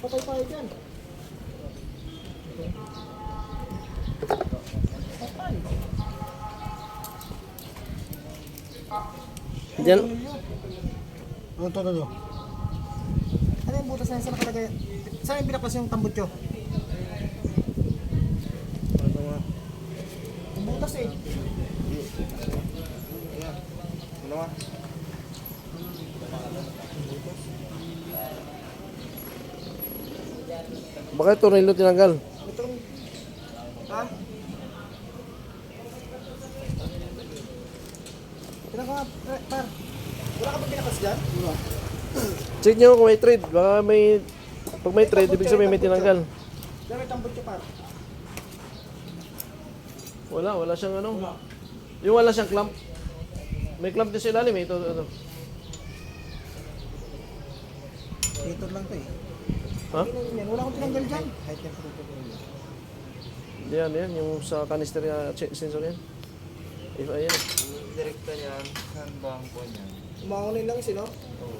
Patay tayo dyan. Patay. Diyan. Ito. Ano yung butas na yun? Saan nakalagay? Saan yung binaklas yung tambutso? Yung butas eh. Ayan. Ano nga? Baka ito rin tinanggal. Itong... Ha? Kailan ka nga, par? Wala ka ba binaklas dyan? Wala. Check nyo kung may trade. Baka may... Pag may trade, ibig sabihin may tinanggal. Diyan may tambutso, par. Wala siyang ano. Yung wala siyang clamp. May clamp din sa ilalim eh. Ito. Dito lang to eh. Ha? Wala akong tinanggal dyan. Yan. Yung sa canister sensor yan. If ayan. Direkta yan. Saan ba ang po niyan? Umangunin lang sino? Oo,